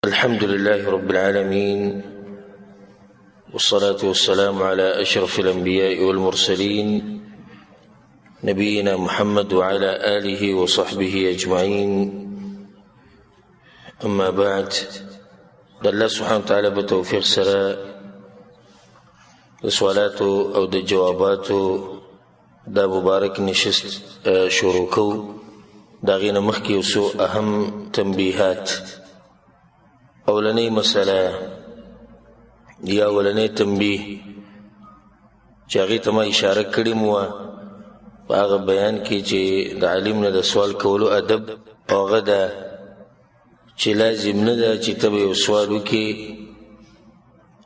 الحمد لله رب العالمين، والصلاة والسلام على أشرف الأنبياء والمرسلين نبينا محمد وعلى آله وصحبه أجمعين. أما بعد، الله سبحانه وتعالى بتوفيق سرا سوالاتو أو د جواباتو دا مبارك نشست شروكو دا غينا مخكي وسو أهم تنبيهات. اولنی مسئله یا اولنی تنبیه چې هغې ته ما اشاره کړې مو په هغه بیان کې چې د عالم نه د سوال کولو ادب او هغه ده چې لازم نه ده چې ته به یو سوال وکړې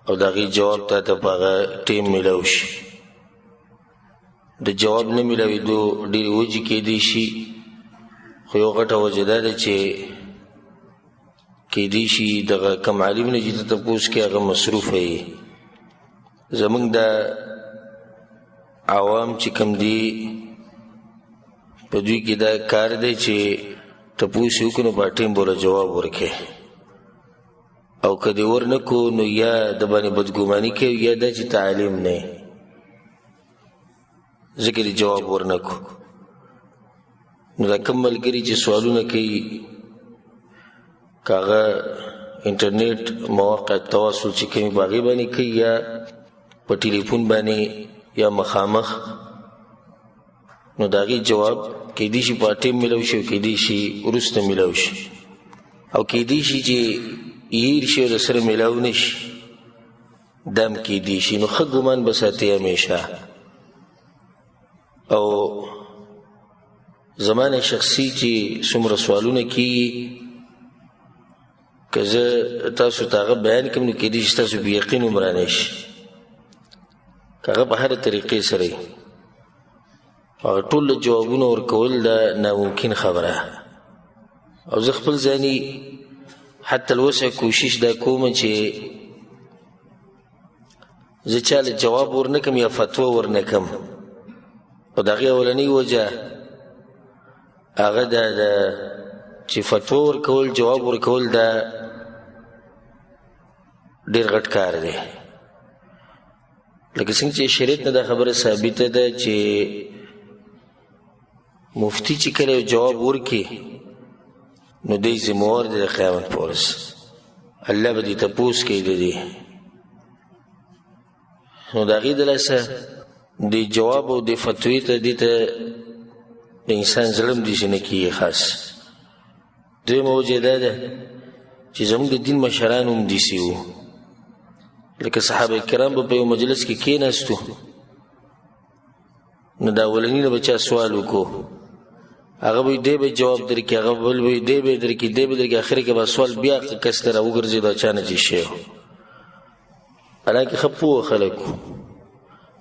او د هغې جواب تا ته په هغه ټیم میلاو شي. د جواب نه میلاوېدو ډېرې وجې کېدی شي، خو یو غټه وجه دا ده چې کېدی شي دغه کم عالم نه چې ته تپوس کې هغه مصروفه یې. زموږ دا عوام چې کم دي په دوی کې دا کار دی چې تپوس یې وکړو په ټیم بوله جواب ورکړې، او که دې ورنه کړو نو یا د باندې بدګماني کوي یا دا چې ته عالم نه یې، ځکه دې جواب ورنه کړو. نو دا کم ملګري چې سوالونه کوي کاغه انټرنیټ مواقع تواصل چې کوي په هغې باندې کوي یا په ټلیفون باندې یا مخامخ، نو د هغې جواب کیدی شي په ټیم میلاو شي او کیدی شي وروسته میلاو شي، او کیدی شي چې هیر شي او د سره میلاو نه شي، دا هم کیدی شي. نو ښه ګمان به ساتئ همیشه. او زما نه شخصي چې څومره سوالونه کېږي که زه تاسو ته هغه بیان کړم نو کیدی شي تاسو په یقین هم رانه شي، که هغه په هره طریقې سره یې هغه ټول جوابونه ورکول دا ناممکن خبره. او زه خپل ځاني حتی الوسع کوشش دا کوم چې زه چاله جواب ورنه کړم یا فتوا ورنه کړم، او د هغې اولنۍ وجه هغه دا ده چې فتوا ورکول جواب ورکول دا ډېر غټ کار دی. لکه څنګه چې شریعت نه دا خبره ثابته ده چې مفتی چې کله یو جواب ورکړي نو دی ذمهوار دی د قیامت په ورځ، الله به دې تپوس کوي د دې. نو د هغې د لاسه د جواب او د فتوې ته دې ته د انسان زړه هم داسې نه کېږي. خاص دویمه وجه دا ده چې زموږ د دین مشران هم داسې وو، لکه صحابه کرام به په یو مجلس کې کېناستو نو د اولني نه به چا سوال وکړو، هغه به دی به جواب درکړي، هغه بل به دی به درکړي، دی به درکړي، اخر کې به سوال بیا کس ته راوګرځېدو چا نه چې شی و. حالانکې ښه پوه خلک وو،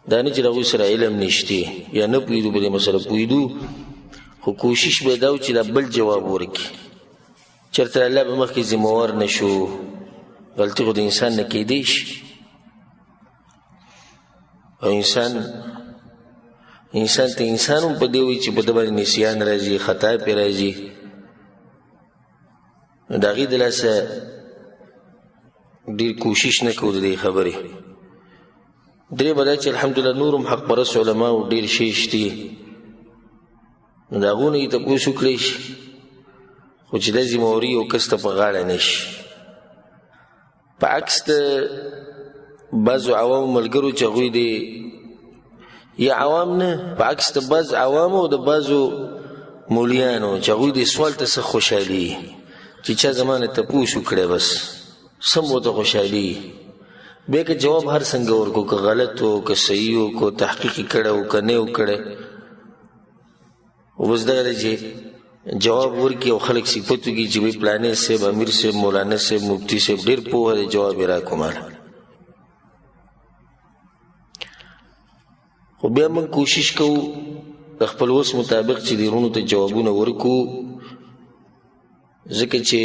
دا نه چې د هغوی سره علم نشته یا نه پوهېدو په دې مسله پوهېدو، خو کوشش به دا و چې دا بل جواب ورکړي. چېرته الله به مخکې ذمهوار نه شو، غلطي خو د انسان نه کېدی شي، او انسان ته انسان هم په دې وایي چې په ده باندې نسیان راځي، خطا پې راځي. نو د هغې د لاسه ډېر کوشش نه کوو د دې خبرې. درېیمه دا چې الحمدلله نور هم حق پرست علماو ډېر شی شتي، نو د هغو نه یې تپوس وکړی شي، خو چې دا ذمهواري یو کس ته په غاړه نه شي. په عکس د بعضو عوامو ملګرو چې هغوی د یا عوام نه، په عکس د بعض عوامو او د بعضو مولیانو چې هغوی د سوال ته څه خوشحالي چې چا زما نه تپوس وکړی بس سم ورته خوشحالي، بیا که جواب هر څنګه ورکړو، که غلط و که صحیح و که تحقیق یې کړی و که نه و کړی، و بس دغه دی چې جواب ورکړي او خلک صفت وکړي چې وایي پلانې صاحب، امیر صاحب، مولانا صاحب، مفتی صاحب ډېر پوهه دی، جواب یې راکړو ماله. خو بیا موږ کوشش کوو د خپل وس مطابق چې دیرونو ته جوابونه ورکړو، ځکه چې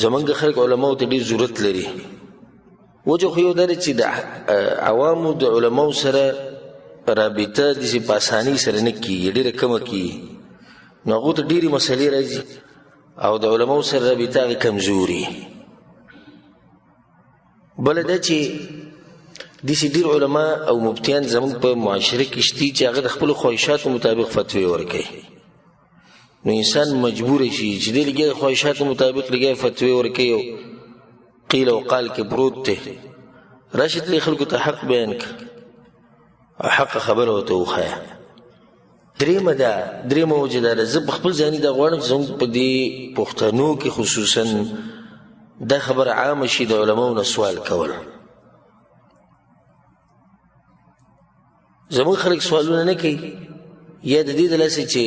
زمونږ خلک علماو ته ډېر ضرورت لري. وجه خو یو دا دی چې د عوامو د علماو سره رابطه داسې په اسانۍ سره نه کېږي، ډېره کمه کېږي. نو هغو ته ډېرې مسلې راځي او د علماو سره رابطه هغې کمزوري. بله دا چې داسې ډېر علما او مفتیان زموږ په معاشره کې شتي چې هغه د خپلو خواهشاتو مطابق فتوې ورکوي. نو انسان مجبور شي چې دی لګیا د خواهشاتو مطابق لګیا فتوې ورکوي او قیل او قال کې پروت دی. راشي ته خلکو ته حق بیان کړه او حق خبره ورته وښایه. درېیمه وجه دا ده، زه په خپل ځاني دا غواړم چې زموږ په دې پښتنو کې خصوصا دا خبره عامه شي د علماو نه سوال کول. زموږ خلک سوالونه نه کوي، یا د دې د لاسه چې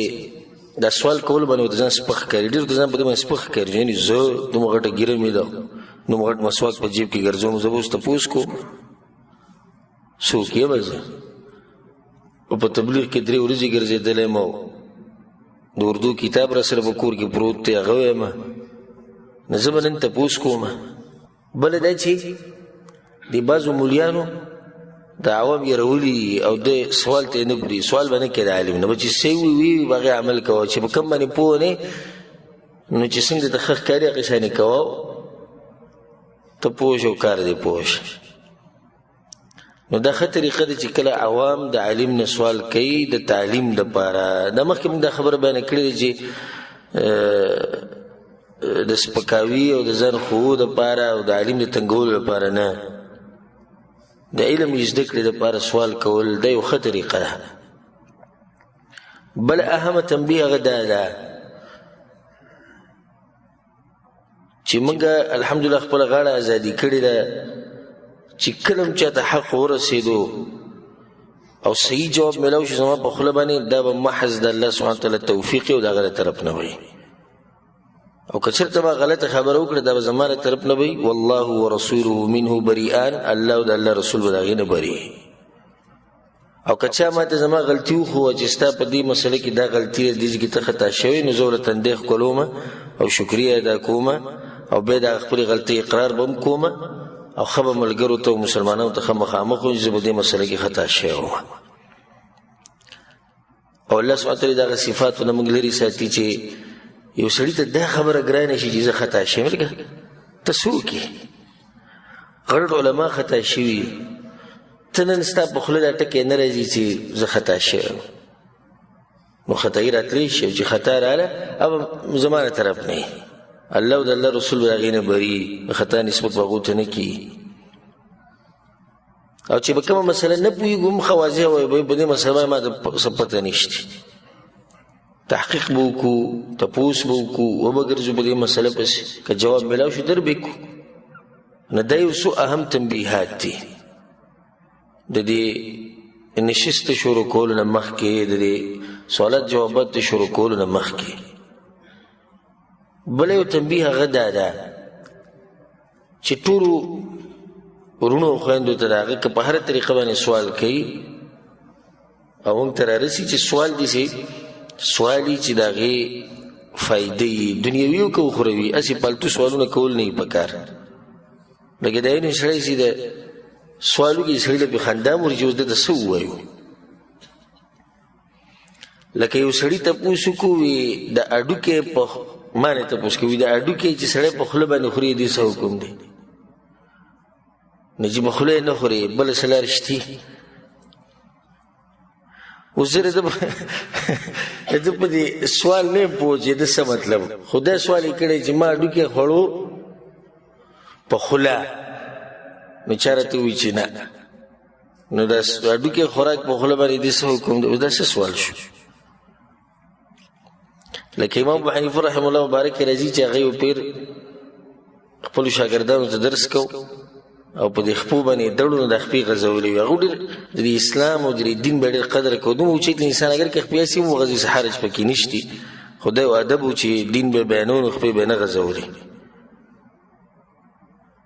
دا سوال کول باندې ورته ځان سپک ښکاري. ډېر ورته ځان په دې باندې سپک ښکاري، یعنې زه دومره غټه ږیره مې ده، دومره غټ مسواک په جیب کې ګرځوم، زه به اوس تپوس کوم څوک یم زه؟ او په تبلیغ کې 3 ورځې ګرځېدلی یم او د اردو کتاب را سره په کور کې پروت دی، هغه وایم نو زه به نن تپوس کوم. بله دا چې د بعضو مولیانو د عوام یرولي او د سوال ته نه پرېږدي، سوال به نه کوي د عالم نه، به چې څه وي به هغې عمل کوه، چې په کوم باندې پوه نه نو چې څنګه درته ښه ښکاري هغې شانې کوه، ته پوه شه او کار دې پوه شه. نو دا ښه طریقه ده چې کله عوام د عالم نه سوال کوي د تعلیم دپاره. دا مخکې موږ دا خبره بیانه کړې ده چې د سپکاوي او د ځان ښوو دپاره او د عالم د تنګولو لپاره نه، د علم زده کړې دپاره سوال کول دا یو ښه طریقه ده. بل اهمه تنبیه هغه دا ده چې موږ الحمدلله خپله غاړه ازادي کړې ده چې کله هم چاته حق ورسېدو او صحیح جواب میلاو شي زما په خوله باندې، دا به محض د الله سبحانه وتعالی توفیق او د هغه له طرف نه وي. او که چېرته ما غلطه خبره وکړه دا به زما له طرف نه وي. والله ورسوله منه بریئان، الله او د الله رسول به د هغې نه بري. او که چا ماته زما غلطي وښوه چې ستا په دې مسله کې دا غلطي ده، دې کې ته خطا شوی، نو زه ورله تندی ښکلومه او شکریه ادا کومه او بیا د خپلې غلطۍ اقرار به هم کومه او ښه به ملګرو ته او مسلمانانو ته ښه مخامخ وم چې زه په دې مسله کې خطا شوی وم. او الله سبحانه وتعالی دغه صفاتونه موږ لرې ساتي چې یو سړي ته دا خبره ګرانه شي چې زه خطا شوی. لکه ته څوک یې؟ غټ علما خطا شوي، ته نن ستا په خوله دا ټکی نه راځي چې زه خطا شوی، نو خطایي راتلی شي چې خطا راله او زما له طرف نه الله او د الله رسول به د هغې نه بري، د خطا نسبت به هغو ته نه کي. او چې به کومه مسله نه پوهېږو هم ښه واضح وایي په دې مسله باندې ما ته څه پته نشته، تحقیق به وکړو، تپوس به وکړو، وبګرځو په دې مسله پسې، که جواب میلاو شو در به کړو. نو دا یو څو اهم تنبیهات دي د دې نشست شروع کولو نه مخکې، د دې سوالات جوابات د شروع کولو نه مخکې. بله یو تنبیه هغه دا ده چې ټولو وروڼو او خویندو ته د هغه که په هره طریقه باندې سوال کوي او موږ ته رارسي چې سوال داسې سوال وي چې د هغې فایده یي دنیوي او که اخروي، هسې پالتو سوالونه کول نه وي پکار. لکه دا یو سړی چې د سوال وکړي سړي له پې خندا مري چې اوس ده ته څه ووایو. لکه یو سړي تپوس وکړو وي د هډوکې په ما نه تپوس کوي د هډوکې چې سړی په خوله باندې خوري دې څه حکم دی؟ نو چې په خوله یې نه خوري بله څه لار شتي؟ اوس زه د په دې سوال نه یم پوه چې د څه مطلب، خو دا سوال یې کړی چې ما هډوکې خوړو په خوله، نو چا راته ووایي چې نه، نو دا هډوکې خوراک په خوله باندې دې څه حکم دی؟ اوس دا څه سوال شو؟ لکه امام ابو حنیفه رحمه الله مبارک راځي چې هغه یو پیر خپلو شاګردانو ته درس کو او په دې خپو باندې دړو نه د خپې غځولې وي. هغه ډېر د اسلام او د دین به ډېر قدر کوو. دومره و چې انسان اگر که خپې هسې هم وغځي څه حرج پکې نشتي، خو دا یو ادب و چې دین به بیانو نو خپې به نه غځولې.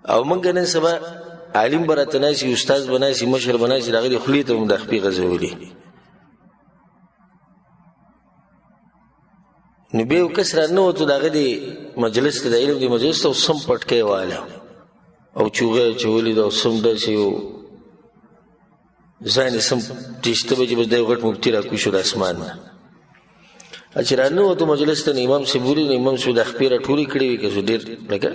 او موږ نن سبا عالم به راته ناستي، استاد به ناستي، مشر به ناستي، د هغه د خولې ته هم د خپې غځولې. نو بیا یو کس را نه وتو د هغه د مجلس ته د علم د مجلس ته او سم پټکی واله او چوغه اچولې ده او سم داسې یو ځان یې سم ټیشته به چې بس دا یو غټ مفتي راکوي شو د اسمان نه. چې راننوتو مجلس ته امام صاحب ولي نو امام صاحب د خپې راټولې کړې وي که څه ډېر لکه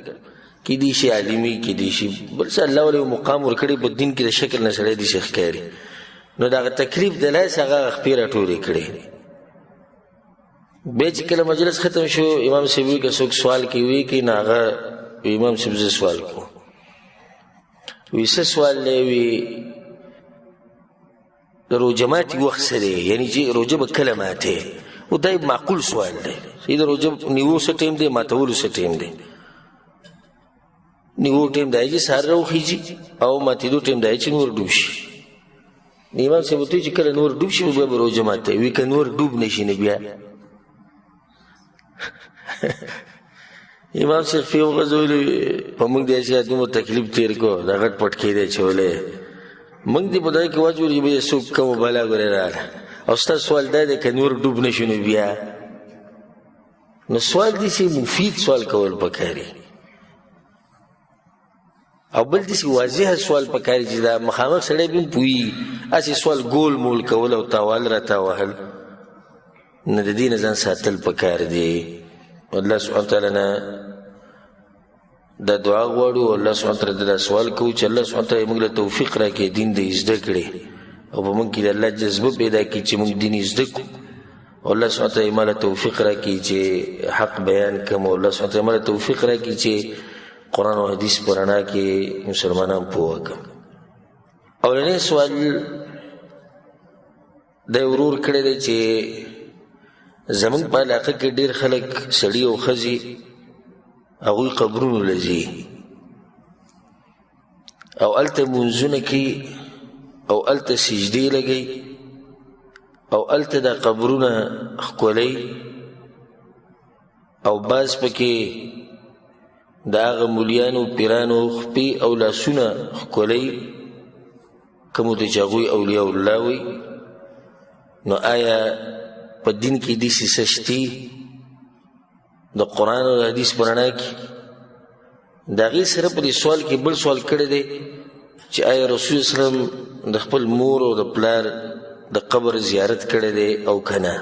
کیدای شي عالمي کیدای شي بل څه الله ولې مقام ورکړی په دین کې د شکل نه سړی داسې ښکاري نو دغه تکلیف د لاسه هغه خپې راټولې کړې بیا چې کله مجلس ختم شو امام صاحب وي که څوک سوال کوي وي که نه هغه امام صاحب زه سوال کوم وي څه سوال دی وي د روژه ماتي وخت څه دی یعنې چې روژه به کله ماتې و دا معقول سوال دی چې د روژه نیو څه ټایم دی ماتولو څه ټایم دی نیو ټایم دی چې سهار راوخیږي او ماتېدو ټایم دی چې نور ډوب شي امام صاحب ورته چې کله نور ډوب شي بیا به روژه ماته وي که نور ډوب نه شي نه بیا امام صاحب فی وغځولي په موږ دی چې دومره تکلیف تېر کو دا غټ پټ کېدی چولی موږ دې په دغه کې واچولي چې بیا څوک کومه بلا ګورې راغله او ستا سوال دا دی که نور ډوب نه شو نو بیا نو سوال داسې مفید سوال کول پکاري او بل داسې واضح سوال پکاري چې دا مخامخ سړی بیا هم پوهېږي هسې سوال ګول مول کول او تاوال را تاوهل نه د دې نه ځان ساتل پکار دی الله سبحانه تعالی نه دا دعا غواړو او الله سبحانه تعالی دا سوال کوو چې الله سبحانه تعالی موږ له توفیق راکړي دین د زده کړي او په موږ کې د الله جذبه پیدا کړي چې موږ دین زده کړو او الله سبحانه تعالی ما له توفیق راکړي چې حق بیان کړم او الله سبحانه تعالی ما له توفیق راکړي چې قرآن او حدیث په رڼا کې مسلمانان پوه کړم اولنی سوال دا ورور کړی دی چې زمونږ په علاقه کې ډېر خلک سړي او ښځې هغوی قبرونو له ځي او هلته لمونځونه کوي او هلته سجدې لګوي او هلته دا قبرونه ښکلوي او بعض پکې د هغه مولیانو پیرانو خپې او لاسونه ښکلوي کومو ته چې هغوی اولیاء الله وي نو آیا په دین کې داسې څه شته د قرآن او حدیث په رڼا کې د هغې سره په دې سوال کې بل سوال کړی دی چې آیا رسول اسلام د خپل مور او د پلار د قبر زیارت کړی دی او که نه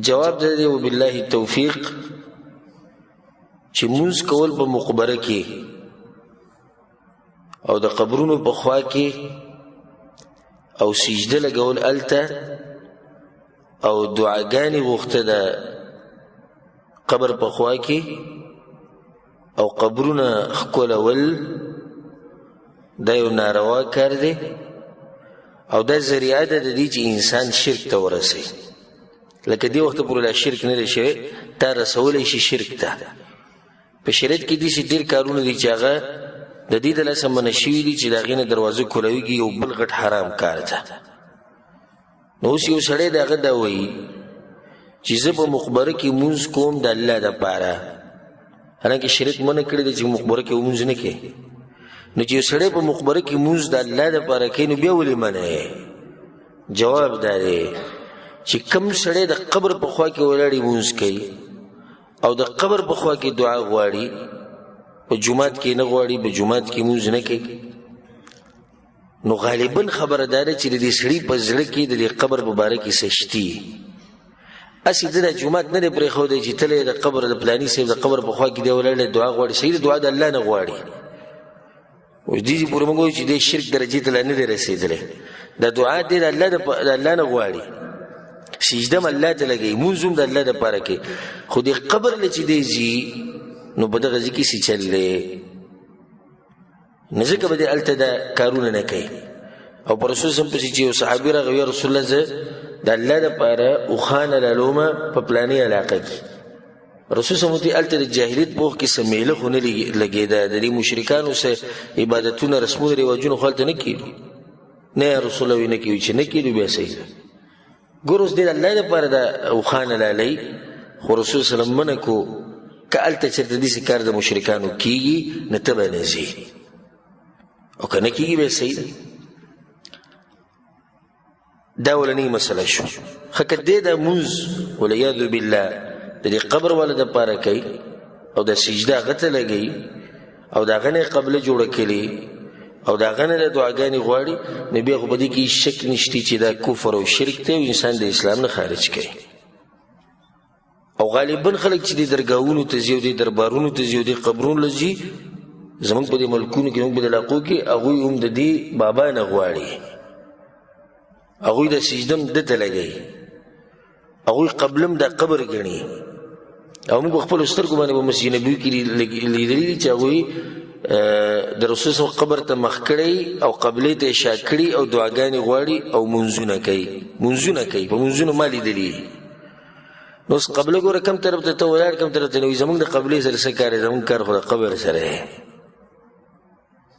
جواب دی دی وبالله توفیق چې مونځ کول په مقبره کې او د قبرونو په خوا کې او سجده لګول هلته او دعاګانې غوښته د قبر په خوا کې او قبرونه ښکلول دا یو ناروا کار دی او دا ذریعه ده د دې چې انسان شرک ته ورسوي لکه دې وخته پورې لا شرک نه دی شوی تا رسولی شي شرک ته په شریعت کې داسې ډېر کارونه دي چې هغه د دې د لاسه منع شوي دي چې د هغې نه دروازه کولویږي یو بل غټ حرام کار ده نو اوس یو سړی د هغه دا وایي چې زه په مقبره کې مونځ کوم د الله دپاره حالانکه شریعت منع کړی دی چې مقبره کې مونځ نه کوي نو چې یو سړی په مقبره کې مونځ د الله دپاره کوي نو بیا ولې منع جواب دا دی چې کوم سړی د قبر په خوا کې ولاړې مونځ کوي او د قبر په خوا کې دعا غواړي په جومات کې نه غواړي په جومات کې مونځ نه کوي نو غالبا خبره دا ده چې د دې سړي په زړه کې د دې قبر په باره کې څه شتي هسې ده د جومات نه دی پرېښودی چې تله د قبر د پلاني صاحب د قبر په خوا کې دی ولاړی دعا غواړي صحیح د دعا د الله نه غواړي اوس دې پورې موږ وایو چې دې شرک درجې ته لا نه دی رسېدلی دا دعا دی د الله نه غواړي سجده هم الله ته لګوي مونځ هم د الله دپاره کوي خو دې قبر له چې دی ځي نو په دغه ځای کې څه چل دی نو ځکه به دې هلته دا کارونه نه کوي او په رسول صم پسې چې یو صحابي راغی یا رسول الله زه د الله دپاره اوښانه لالومه په پلاني علاقه کې رسول صم ورته هلته د جاهلیت په وخت کې څه میله خو نه لګېده د دې مشرکانو څه عبادتونه رسمونه رواجونه خو هلته نه کېدو نه یا رسول الله نه کېږي چې نه کېدو بیا صحیح ده ګور اوس دې د الله دپاره د اوښانه لالئ خو رسول سلم منع کو که هلته چېرته داسې کار د مشرکانو کېږي نه ته به نه ځې او که نه کېږي بیا صحیح ده دا اولنۍ مسله شو ښه که دې دا مونځ والعیاذ بالله د دې قبر والا دپاره کوي او د سجده هغه ته لګوي او د هغه نه یې قبله جوړه کړي او د هغه نه دعاګانې غواړي نو بیا خو په دې کې شک نشته چې دا کفر او شرک دی او انسان د اسلام نه خارج کوي. او غالبا خلک چې د درګاهونو ته ځي او د دربارونو ته ځي او د قبرونو له ځي زموږ په دې ملکونو کې زموږ په دې علاقو کې هغوی هم د دې بابا نه غواړي، هغوی د سجده هم ده ته لګوي، هغوی قبلم د قبر ګڼي. او موږ په خپلو سترګو باندې په مسجد نبوي کې لیدلي دي چې هغوی د رسول صلی قبر ته مخ کړی او قبلې ته اشاره کړي او دعاګانې غواړي او منځونه کوي. په منځونو ما لیدلي. نو اوس قبله ګوره کم طرف ته ولاړ کم طرف ته نه وي، زموږ د قبلې سره څه کار دی؟ زموږ کار خو د قبر سره دی.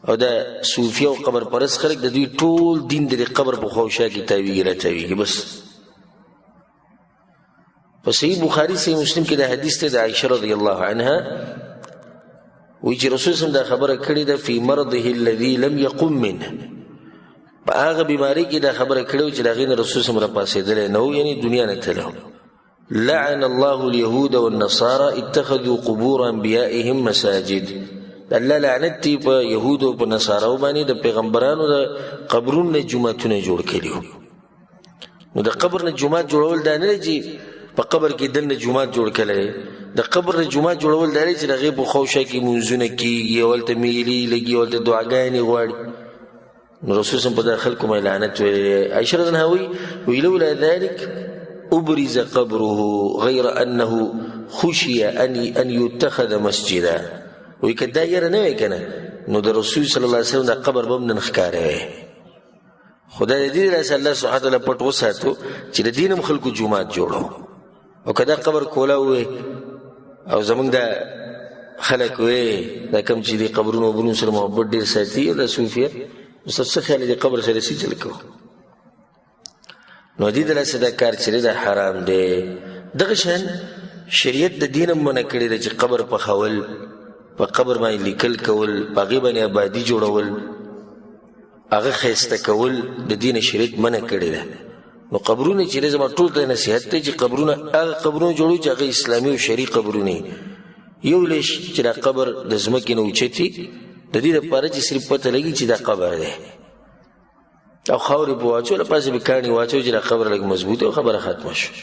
او د صوفیه او قبر پرست خلک د دوی ټول دین د قبر په خواوشا کې تاویږي راتاویږي بس. په صحیح بخاري صحیح مسلم کې د حدیث ته د عائشه رضی الله عنها وی چې رسول صلی الله خبره کړې ده فی مرضه الذي لم يقم منه، په هغه بیماری کې دا خبره کړې چې د هغې نه رسول صلی الله پاسېدلی نه و، یعنی دنیا نه تللی. لعن الله اليهود والنصارى اتخذوا قبور انبیائهم مساجد. الله لعنت دی په یهودو او په نصاراو باندې د پیغمبرانو د قبرونو نه جوماتونه جوړ کړي. نو د قبر نه جومات جوړول دا نه دی چې په قبر کې دننه جومات جوړ کړی، د قبر نه جومات جوړول دا دی چې د هغې په خواوشا کې منځونه کېږي او هلته میلې لګي او هلته دعاګانې غواړي. نو رسول صلی په دا خلکو باندې لعنت ویلی. عایشه رضی الله عنها وی لولا ذلك ابرز قبره غیر انه خشي ان يتخذ مسجدا. وی که دا یره نه وی کنه نو د رسول صلی الله علیه وسلم د قبر به هم نه ښکاره وی. خدای د دې داسې الله سبحانه وتعالی پټ وساتو چې د دین هم خلکو جومات جوړو. او که دا قبر کولاو وی او زمونږ دا خلک وی دا کم چې د قبرونو وبرونو سره محبت ډېر ساتي او دا صوفیه استاد څه خیال دی قبر سره څه چل کوو؟ نو دې دلاسه دا کار چې دا حرام دی. دغه شان شریعت د دین هم منع کړی دی چې قبر پخول، په قبر باندې لیکل کول، په هغې باندې آبادي جوړول، هغه ښایسته کول د دین شریعت منع کړی دی. نو قبرونه چې زما ټول ته نصیحت دی چې قبرونه هغه قبرونه جوړو چې هغه اسلامي او شرعي قبرونه یو لیش چې دا قبر د ځمکې نه اوچتي د دې لپاره چې صرف پته لګي چې دا قبر دی او خاورې په واچو له پاسې به کاڼي واچو چې دا قبر لږ مضبوط او خبره ختمه شو.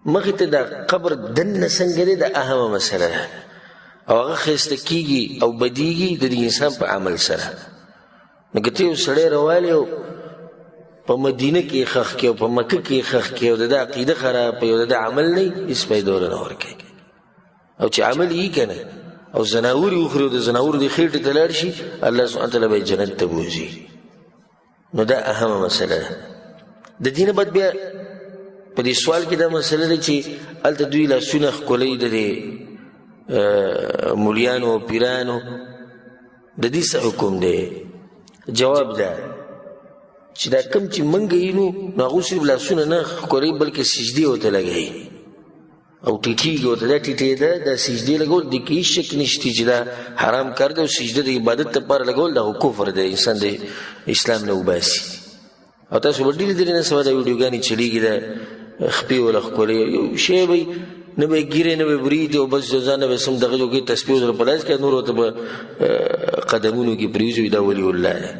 مخې ته دا قبر دننه څنګه دی دا اهمه مسله ده او هغه ښایسته کېږي او بدیږي د دې انسان په عمل سره. نو که ته یو سړی روالې او په مدینه کې ښخ کې او په مکه کې ښخ کې او د ده عقیده خراب په یو د ده عمل نه هېڅ فایده ورله نه ورکوي. او چې عمل یې که نه او زناور یې وخوري او د زناورو د خېټې ته لاړ شي الله سبحانه وتعالی به یې جنت ته بوځي. نو دا اهمه مسله ده. د دې نه بعد بیا په دې سوال کې دا مسله ده چې هلته دوی لاسونه ښکلوي د دې مولیانو او پیرانو، د دې څه حکم دی؟ جواب ده چې دا کم چې موږ وینو نو هغوی صرف لاسونه نه ښکلوي بلکې سجدې ورته لګوي او ټیټېږي ورته. دا ټیټېده دا سجدې لګول دې کې هېڅ شک نشته چې دا حرام کار دی او سجده د عبادت لپاره لګول دا کفر دی، انسان د اسلام نه وباسي. او تاسو به ډېرې ډېرې نه سبا دا ویډیوګانې چلیږي دا خپې وله ښکلوي یو شی به نه به یې ګیرې نه به یې برید او بس ځان نه به سم دغه جو کې تسبیح ورته په لاس کې نور ورته به قدمونو کې پرېوځي دا ولي الله دی.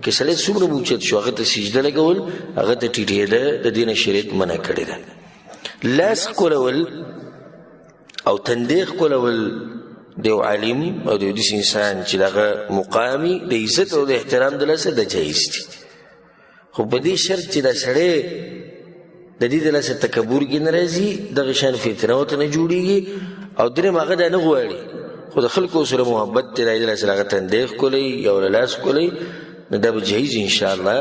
که سړی څومره به اوچت شو هغه ته سجده لګول هغه ته ټیټېده د دې نه شریعت منع کړې ده. لاس ښکلول او تندی ښکلول د یو عالم او د یو داسې انسان چې دغه مقامي د عزت او د احترام د لاسه د جایز دي، خو په دې شرط چې دا سړی د دې د لاسه تکبر کې نه راځي، دغه شان فتنه ورته نه جوړېږي. او درېیم هغه دا نه غواړي خو د خلکو سره محبت دی د لاسه هغه تندی ښکلوي یا له لاس ښکلوي نو دا به جایز انشاءالله.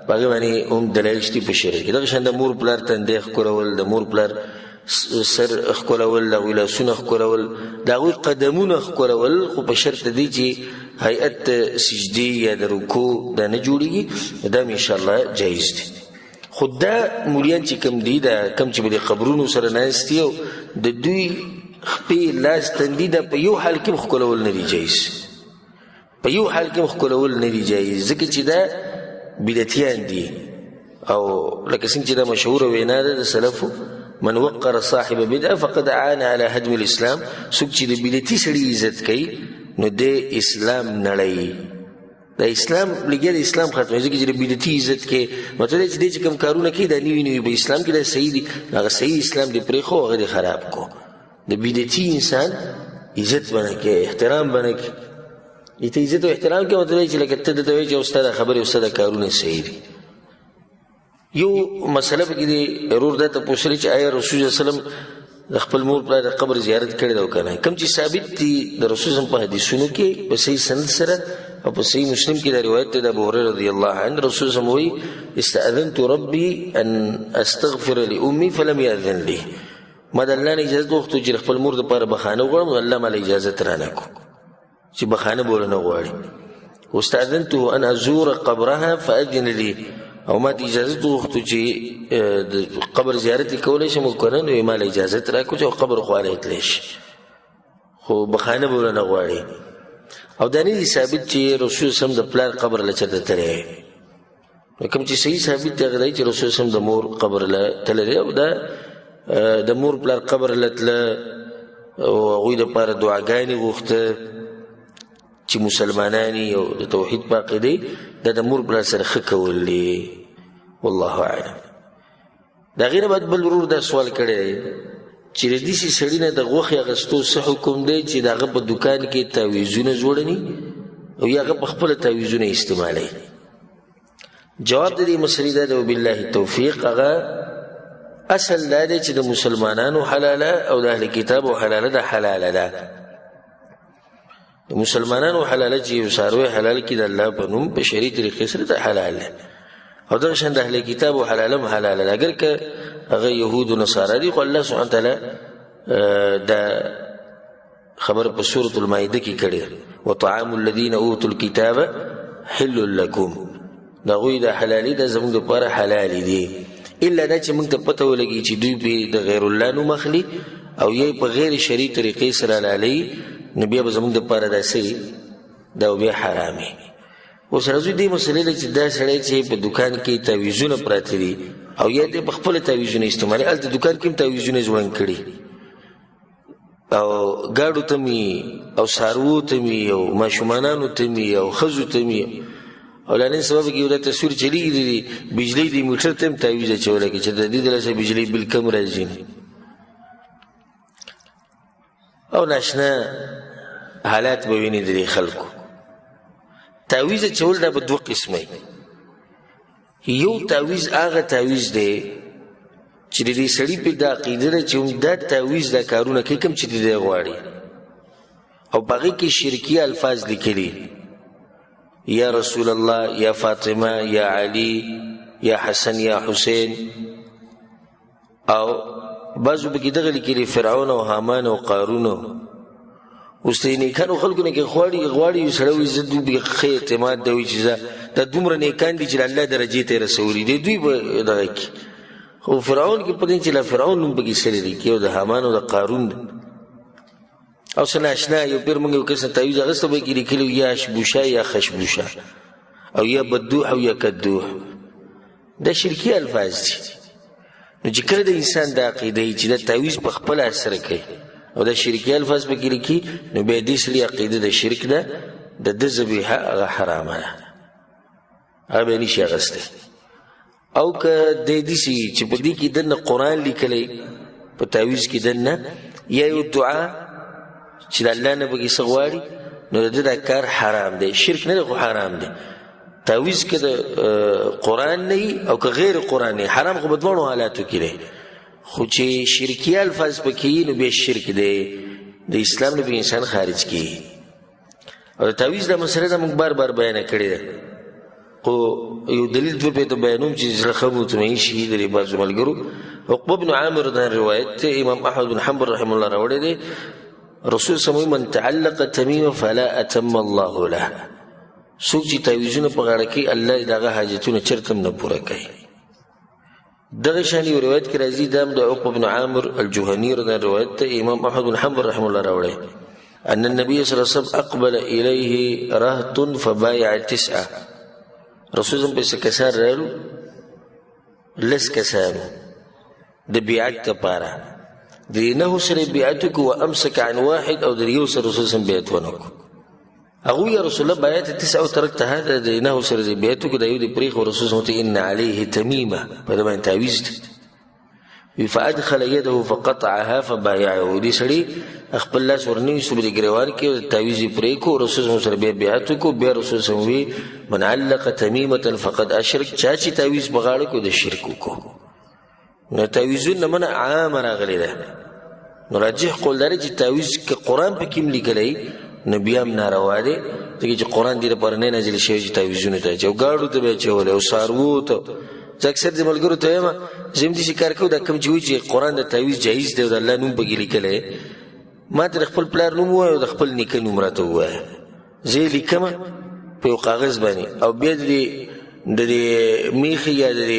په هغې باندې هم دلایل شته په شریعت کې. دغه شان د مور پلار تندی ښکلول، د مور پلار سر ښکلول، د هغوی لاسونه ښکلول، د هغوی قدمونه ښکلول، خو په شرط دی چې هیئت سجدې یا د رکوع دا نه جوړېږي، دا هم انشاءالله جایز دی. خو دا مولیان چې کوم دي دا کوم چې به د قبرونو سره ناست دي او د دوی خپې لاس تندي دا په یو حال کې هم ښکلول نه دي جایز، په یو حال کې هم ښکلول نه دي جایز، ځکه چې دا بدعتیان دي. او لکه څنګه چې دا مشهوره وینا ده د سلفو من وقر صاحب بدعه فقد عان على هدم الاسلام. څوک چې د بدعتي سړي عزت کوي نو د اسلام نړوي د اسلام لګیا د اسلام ختمه ځکه چې د بدعتي عزت کې مطلب چې دې چې کوم کارونه کوي دا نوي نوي په اسلام کې دا صحیح دي هغه صحیح اسلام دې پرېښو هغه دې خراب کو د بدعتي انسان عزت باندې کې احترام باندې کې دې عزت او احترام کې مطلب چې لکه ته د وی چې استاد خبره استاد کارونه صحیح دي یو مسله کې دې ضرور ده ته پوښتنه چې آیا رسول الله صلی الله علیه وسلم د خپل مور پلار د قبر زیارت کړی دا کنه کوم چې ثابت دي د رسول الله په حدیثونو کې په صحیح سند سره او په صحیح مسلم کې دا روایت ده ابو هريره رضی الله عنه رسول الله وی استاذنت ربي ان استغفر لامي فلم ياذن لي ما د الله نه اجازه وغوښته چې خپل مور د پاره بخانه وغواړم الله مال اجازه ترانه کو چې بخانه بولنه غواړي واستاذنته ان ازور قبرها فاذن لي او ما ته اجازه وغوښته چې قبر زیارت کولای شم کنه نو مال اجازه راکو چې قبر خواله تلش خو بخانه بولنه غواړي او دا نه ثابت چې رسول سم د پلار قبر لچته تلې کوم چې صحیح ثابت دی چې رسول سم د مور قبر لتلې او دا د مور پلار قبر لتله او غوی د پاره دعاګانې غوښته چې مسلمانانی او د توحید باقی دی د مور پلار سره ښه کولې والله اعلم دا غیر بعد بل ورور دا سوال کړی چې د دې سړی نه د غوښې اغستو څه حکم دی چې دغه په دکان کې تعویذونه جوړني او یا هغه په خپل تعویذونه استعمالوي جواب د دې مسلې دا دی وبالله التوفیق هغه اصل دا دی چې د مسلمانانو حلاله او د اهل کتابو حلاله ده حلاله ده د مسلمانانو حلاله چې یو څاروی حلال کړي د الله په نوم په شرعي طریقې سره ده حلال ده او دغه شان د اهل کتابو حلاله هم حلاله ده اگر که هغه يهود و نصارى دي خو الله سبحانه وتعالى دا خبر په سورۃ المائده کې کړي وطعام الذين اوتوا الكتاب حل لكم دا غوی د حلالي د زموږ لپاره حلال دي الا دا چې موږ ته پته ولګي چې دوی به د غیر الله نو مخلي او یې په غیر شرعي طریقې سره حلالي نبي به زموږ لپاره داسې دا به حرامي اوس راځي دې مسلې چې دا سړی چې په دکان کې تعویذونه پراته دي او یا دې په خپل تعویذونه استعمالي الته دکان کې تعویذونه ځوړن کړي او ګاډو ته می او سارو ته می او ماشومانانو ته می او خزو ته می او لنن سبب کې یو تصویر چلی دي بجلی دی میټر ته تعویذ چوله کې چې د دې دلته بجلی بل کم راځي او ناشنا حالات به ویني د خلکو تعویذ چول دا په دوه قسمه یو تعویذ هغه تعویذ دی چې د دې سړي په د عقیده چې دا تعویذ د کارونه کې کوم چې دی غواړي او باقي کې شرکی الفاظ لیکلي یا رسول الله یا فاطمه یا علی یا حسن یا حسین او بعضو بکی دغه لیکلي فرعون او حامان او قارون اوس ته نیکانو خلکو نه کې غواړي سړی عزت دوی ښه اعتماد دوی چې دا دومره نیکان دي چې الله درجې ته رسولي دي دوی به دغه کې خو فرعون کې پدې چې لا فرعون نوم بګي سره دي کې او د حامان او د قارون او سنا آشنا یو پیر موږ یو کس تعویذ غسته به کې لیکلو یا شبوشا یا خشبوشا او یا بدوح او یا کدوح دا شرکی الفاظ دي نو چې کله د انسان د عقیده چې د تعویذ په خپل اثر کوي او د شرکی الفاظ به کې لیکي نو به دې سړي عقیده د شرک ده د ذبیحه هغه حرامه ده هغه نشي غسته او که د دې چې په دې کې د قرآن لیکلي په تعویذ کې دنه یا یو دعا چې د الله نه بګي سغواړي نو دا کار حرام دی شرک نه خو حرام دی تعویذ کې د قرآن نه او که غیر قرآن نه حرام خو بدوانو حالاتو کې دی خو چې شرکی الفاظ پکې نو به شرک دی د اسلام نه به انسان خارج کی او تعویذ د مسله د موږ بار بیان کړی دی خو یو دلیل په ته بیانوم چې زړه مطمئن شي د بعضو ملګرو عقبه بن عامر د روایت امام احمد بن حنبل رحم الله راوړی دی رسول سموي من تعلق تميما فلا اتم الله له څوک چې تعویذونه په غاړه کې الله دغه حاجتونه چرته نه پوره کوي دغه شان یو روایت کې راځي د عقبه بن عامر الجهني رضی روایت امام احمد بن حنبل رحم الله راوړی ان النبي صلى الله عليه وسلم اقبل اليه رهط فبايع 9 رسول الله په کسان رالو لس کسان د بیعت لپاره دینه سره بیعت کو وامسك عن واحد او د یو سره رسول الله بیعت ونکو هغوی یا رسول الله بیات 9 ترکت هذا د نهو سره د بیاتو کې د یو د پریخ او رسول الله ان علیه تمیمه په دې باندې تعویذ فادخل يده فقطعها فبايعه دې سړي خپل لاس ورنوي سبري ګریوان کې تعویذ پرې کو رسول الله سره بیاتو کو بیا رسول الله من علق تمیمه فقد اشرك چا چې تعویذ بغاړه کو د شرک کو نو تعویذونه من عام راغلی ده نو راجح قول لري چې تعویذ کې قران په کې لیکلی نبی هم ناروا دي چې قران دې پر نه نازل شوی چې تعویذونه ته چې غاړو ته به چول او سارو ته اکثر د ملګرو ته ما زم دي شکار کو دا کم چې قران د تعویذ جایز دی او الله نوم بګی لیکلی ما ته خپل پلار نوم وای او د خپل نیکه نوم راته وای زه لیکم په کاغذ باندې او بیا د میخ یا د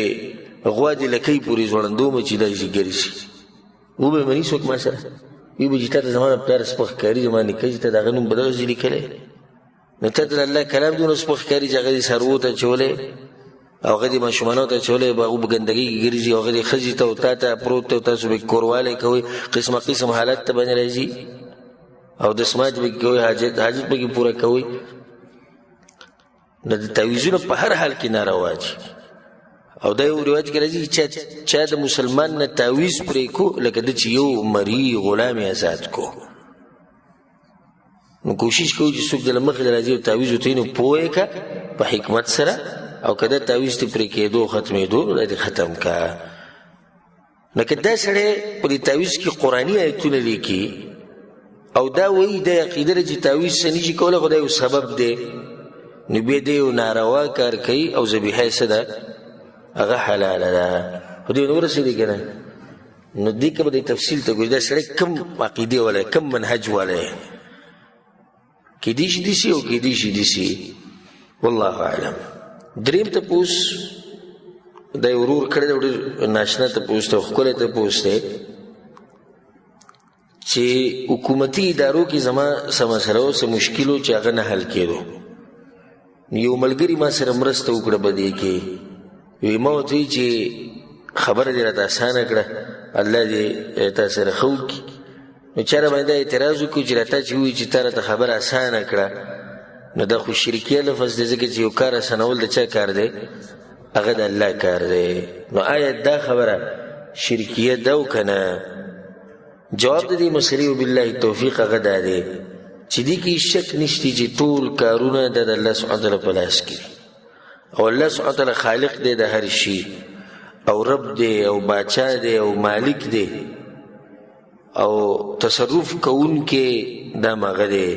غوا د لکۍ پوری ځوړندو مې چې دای ګری شي و به منی څوک ما سره وی به جته زمانه پلار سپخ کاری زمانه کې چې دا غنوم بدل ځلی کله نو ته الله کلام دونه سپخ کاری چې غدي سرو ته چولې او غدي مشمنو ته چولې باغ بګندګي ګریږي او غدي خزي ته او ته پروت ته تاسو به کورواله کوي قسم حالت ته باندې راځي او د سماج به کوي حاجت به پورا کوي نو د تعویذونه په هر حال کې ناروا دي او دا یو روایت کې راځي چې د مسلمان نه تعویذ پرې کو لکه د چې یو مری غلام آزاد کو نو کوشش کوو چې څوک د مخ د راځي او تعویذ وتینو پوهه کا په حکمت سره او کله تعویذ ته پرې کېدو ختمېدو دا ختم کا نو کدا سره په تعویذ کې قرآنی آیتونه لیکي او دا وایي د عقیده چې تعویذ سنجي کوله خدای یو سبب دی نو به دی ناروا کار کوي او ذبیحه صدا هغه حلال ده خو دې نور څه دي کنه نو دې کې به تفصیل ته ګورې دا سړی کم عقیده ولا کم منهج ولا کې دې شي دي او کې دې شي والله اعلم دریم ته پوس دا ورور کړه د ناشنا ته پوسته خپل ته پوسته چې حکومتي ادارو کې زما سمسره او سم مشکلو چې هغه نه حل کېدو یو ملګری ما سره مرسته وکړه بده کې وی ما ته چې خبر دې راته آسانه کړه الله دې تاسو سره خو کی نو چېرې باندې اعتراض وکړو چې راته چې وی چې تاسو ته خبر آسانه کړه نو دا خو شرکیه لفظ دې چې یو کار آسانول د چا کار دی هغه د الله کار دی نو آیت دا خبره شرکیه دا وکنه جواب دې مسری وبالله توفیق هغه دا دی چې دې کې شک نشتی چې ټول کارونه د الله سبحانه وتعالى په لاس کې او الله سبحانه وتعالى خالق دی د هر شي او رب دی او باچا دی او مالک دی او تصرف کون کې دا مغه دی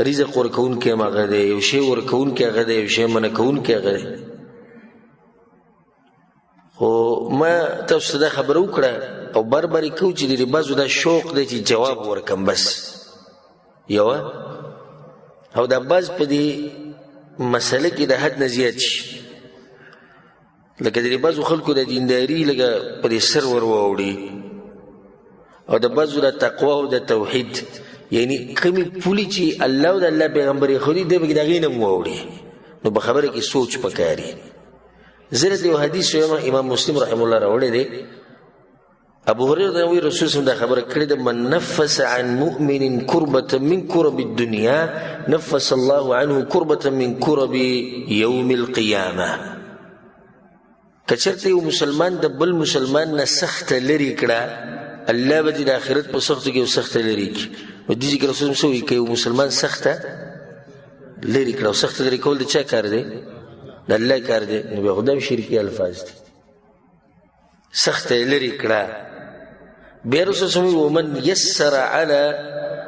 رزق ور کون کې مغه دی یو شی ور کون کې هغه دی یو شی من کون کې هغه دی خو ما تاسو ته خبرو کړه او بربري کو چې د بازو دا شوق دی چې جواب ورکم بس یو او دا باز په دې مسله کې د حد نه زیات شي لکه د بازو خلکو د دینداري لکه په سر ور ووري او د بازو د تقوا او د توحید یعنی کمی پولی چې الله او د الله پیغمبر خو دې به دغې نه ووري نو په خبره کې سوچ پکاري زره یو حدیث امام مسلم رحم الله راوړی دی ابو هريره وی رسول الله خبره کړې ده من نفس عن مؤمن كربة من كرب الدنيا نفس الله عنه كربة من كرب يوم القيامه کچرته یو مسلمان د بل مسلمان نه سخت لري کړه الله به د آخرت په سخت کې سخت لري کی او د ذکر رسول الله وی کوي مسلمان سخت لري کړه او سخت لري کول د چا کار دی د الله کار دی نو به خدای شرکی الفاظ دي سخت لري کړه بيرسل ومن يسر على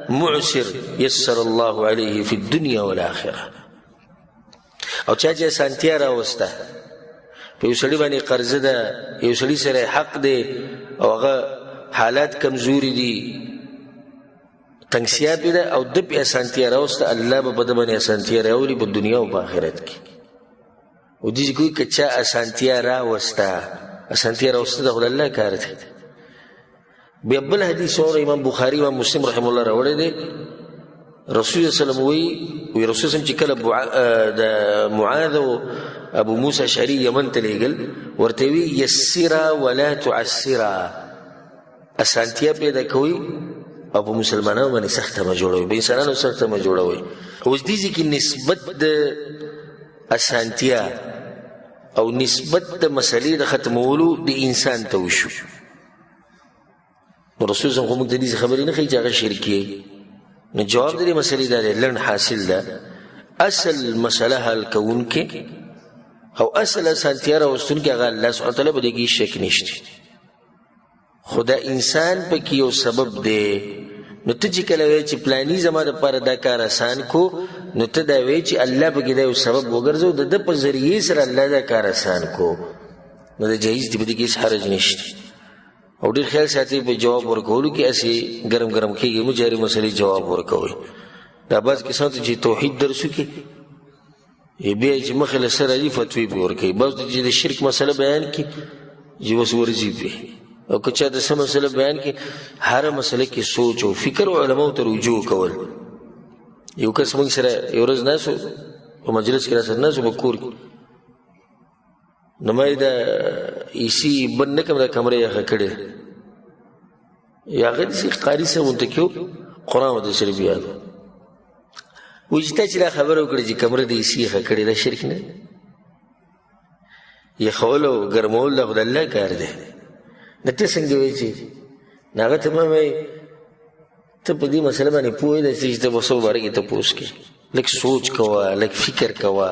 معسر يسر الله عليه في الدنيا والآخرة او چا چې سانتیا راوسته په یو سړي باندې قرض ده یو سړي سره حق دی او هغه حالات کمزوري دي تنگسیا پیدا او د په سانتیا راوسته الله به بده باندې سانتیا راوړي په دنیا او په آخرت کې او دې کوئی کچا سانتیا راوسته د الله کار دی بيبل حديث اور امام بخاري و مسلم رحم الله راوړی دی رسول الله صلی الله علیه وی رسول الله چې کله د معاذ او ابو موسی اشعری یمن ته لېګل ورته وی یسرا ولا تعسرا اسانتیا پیدا کوي او په مسلمانانو باندې سخت ما جوړوي په انسانانو سخت ما جوړوي اوس دې کې نسبت د اسانتیا او نسبت د مسلې د ختمولو د انسان ته وشو نو رسول صلی الله علیه وسلم موږ ته دې خبرې نه کوي چې هغه شرکی نو جواب دې مسلې دا لړن حاصل ده اصل مسله حل کوونکې او اصل اسانتیا راوستونکې هغه الله سبحانه وتعالی په دې کې شک نشته خدا انسان په کې یو سبب دی نو ته چې کله وایې چې پلانی زما دپاره دا کار آسان کو نو ته دا وایې چې الله په کې دا یو سبب وګرځو د ده په ذریعې سره الله دا کار آسان کو نو دا جایز دی په دې کې هېڅ حرج نشته او ډېر خیال ساتئ په جواب ورکولو کې هسې ګرم ګرم کېږي مو جاري مسلې جواب ورکوئ دا بعض کسان ته چې توحید درس وکړي بیا چې مخې له سره راځي فتوی پرې ورکوي بعض ته چې د شرک مسله بیان کړي چې بس ورځي پرې او که چا د څه مسله بیان کړي هره مسله کې سوچ او فکر او علماو ته رجوع کول یو کس موږ سره یو ورځ ناستو په مجلس کې راسره ناستو په کور کې نو ما یې دا ایسي بند نه کړم دا کمره یې یخه کړې یا هغه داسې قاري صاحب ورته کې قرآن ورته شریف یاد وایي چې تا چې دا خبره وکړې چې کمره د ایسي یخه کړې دا شرک نه یخول او ګرمول دا خو د الله کار دی نه ته څنګه وایې چې نو هغه ته ما وایي ته په دې مسله باندې پوه یې چې ته به څه باره کې تپوس کې لږ سوچ کوه لږ فکر کوه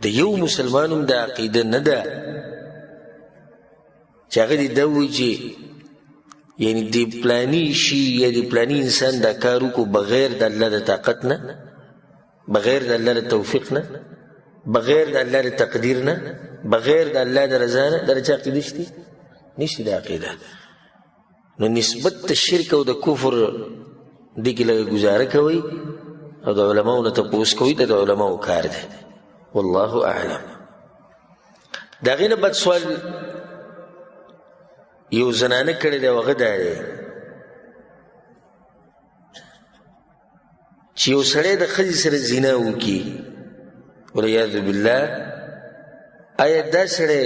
د یو مسلمان هم دا عقیده نه ده چې هغه دې دا وایي چې یعنی د پلاني شي یا د پلاني انسان دا کار وکړو بغیر د الله د طاقت نه بغیر د الله د توفیق نه بغیر د الله د تقدیر نه بغیر د الله د رضا نه دا چا عقیده شته نشته دا عقیده نو نسبت د شرک او د کفر دې کې لږ ګزاره کوئ او د علماو نه تپوس کوئ د علماو کار دی والله اعلم د هغې نه بد سوال یو زنانه کړی دی او هغه دا دی چې یو سړی د ښځې سره زنا وکړي والعیاذ بالله آیا دا سړی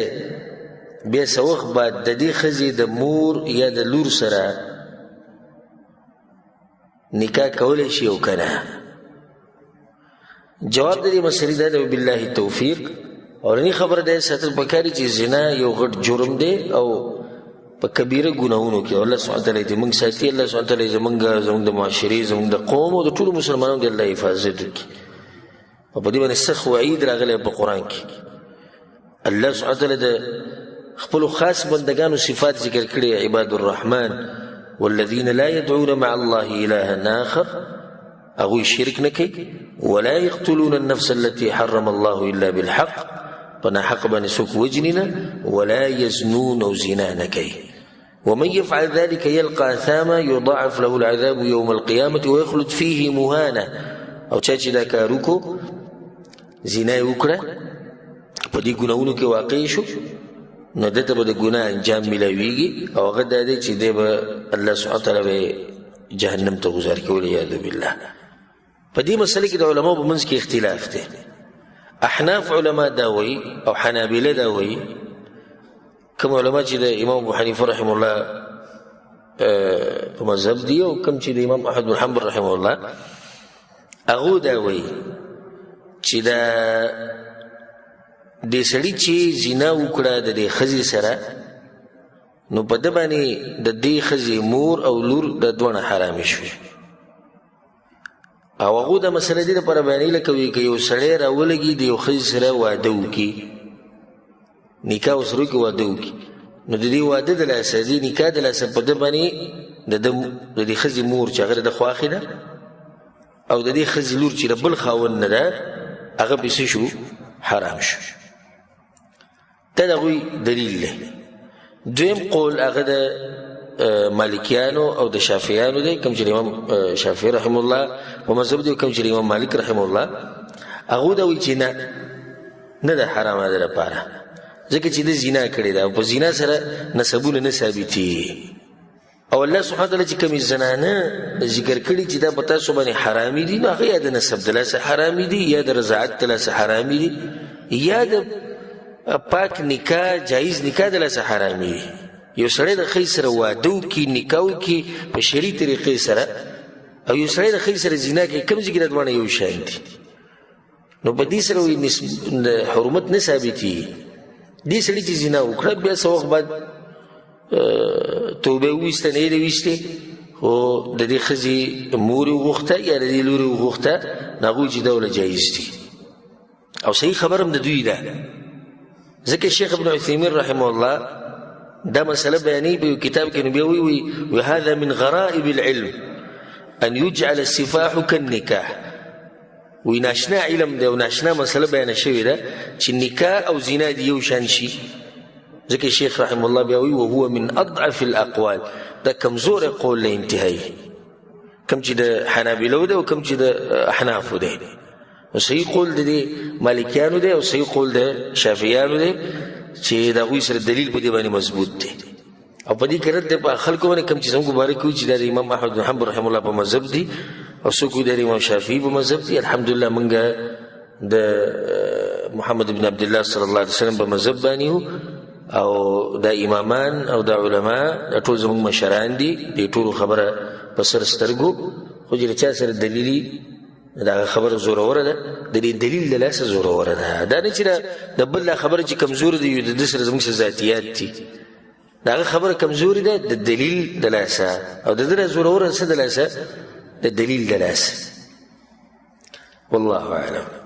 بیا څه وخت بعد د دې ښځې د مور یا د لور سره نکاح کولی شي او که نه جواب د دې مسلې دا دی وبالله توفیق اولني خبره دا ساتل پکار چې زنا یو غټ جرم دی او په کبیره ګناهونو کې الله سبحانه وتعالی دې موږ ساتي الله سبحانه وتعالی زموږ د معاشرې زموږ د قوم او د ټولو مسلمانانو د الله حفاظت وکړي او په دې باندې سخت وعید راغلی په قرآن کې الله سبحانه وتعالی د خپلو خاص بندگانو صفات ذکر کړي عباد الرحمن والذین لا يدعون مع الله إلها آخر هغوی شرک نه کوي ولا يقتلون النفس التي حرم الله إلا بالحق په ناحق باندې څوک وجني نه ولا يزنون او زنا نه کوي ومن يفعل ذلك يلقى أثاما يضاعف له العذاب يوم القيامة ويخلد فيه مهانا او چا چې دا کار وکړو زنا یې وکړه په دې ګناهونو کې واقع شو نو دته به د ګناه انجام ملاویږي او هغه دا دی چې دی به الله سبحانه وتعالی به جهنم ته ګذار کوي والعیاذ بالله په دې مسله کې د علماو په منځ کې اختلاف دی احناف علما دا وایي او حنابله دا وایي کوم علما چې د امام ابو حنیفه رحمه الله په مذهب دی او کوم چې د امام احمد بن حنبل رحمه الله هغه دا وایي چې دا د سړي چې زنا وکړه د دې ښځې سره نو په ده باندې د دې ښځې مور او لور د دواړه حرامې شوې او هغو دا مسله دې دپاره بیانوي لکه وایي که یو سړی راولګي د یو ښځې سره واده وکړي نکاح ورسره وکړي واده وکړي نو د دې واده د لاسه دې نکاح د لاسه په ده باندې د دې ښځې مور چې هغه د خواښې ده او د دې ښځې لور چې د بل خاوند نه ده هغه پې څه شو حرام شو دا د هغوی دلیل دی دویم قول هغه د مالکیانو او د شافعیانو دی کوم چې امام شافعي رحمه الله په مذهب دی کوم چې امام مالک رحمه الله هغو دا وایي چې نه ده حرامه ده لپاره ځکه چې د زنا کړې ده او په زنا سره نسبونه نه ثابتېږي او الله سبحانه وتعالی چې کومې زنانه ذکر کړي چې دا په تاسو باندې حرامي دي نو هغه یا د نسب د لاسه حرامي دي یا د رضاعت د لاسه حرامي دي یا د پاک نکاح جایز نکاح د لاسه حرامي دي یو سړی د ښځې سره واده وکړي نکاح وکړي په شرعي طریقې سره او یو سړی د ښځې سره زنا کوي کوم ځای کې دا دواړه یو شان دي نو په دې سره حرمت نه ثابتېږي دې سړي چې زنا وکړه بیا څه وخت بعد توبه وویسته نه یې ویستې خو د دې ښځې مور یې وغوښته یا د دې لور یې وغوښته نو هغوی چې ډوله جایز دي او صحیح خبر هم د دوی ده ځکه شیخ ابن عثیمین رحمه الله دا مسله بیانوي په یو کتاب کې نو بیا وایي وهذا من غرائب العلم ان یجعل السفاح كالنکاح وی ناشنا علم دی او ناشنا مسله بیانه شوې ده چې نکاح او زنا دي یو شان شي ځکه شیخ رحمه الله بیا وایي وهو من اضعف الاقوال دا کمزور قول له انتهایی کم چې د حنابلو ده او کم چې د احنافو ده صحیح قول د مالکیانو ده او صحیح قول د شافعیانو ده چې د هغوی سره دلیل په دې باندې مضبوط دی او په دې کې رد دی په خلکو باندې کوم چې زموږ مبارک وي چې د امام احمد بن حنبل رحمه الله په مذهب دي او څوک د امام شافعي په مذهب دي الحمدلله موږ د محمد بن عبد الله صلی الله علیه وسلم په مذهب باندې او د امامان او د علما ټول زموږ مشران دي د ټولو خبره په سر سترګو خو چې چا سره دلیلي دا خبره زوروره ده د دې دلیل د لاسه زوروره ده دا نه چې د بل خبره چې کمزور دی د سره زموږ ذاتیات دي دا خبره کمزوري ده د دلیل د لاسه او د دې زوروره څه د لاسه د دلیل د لاسه والله اعلم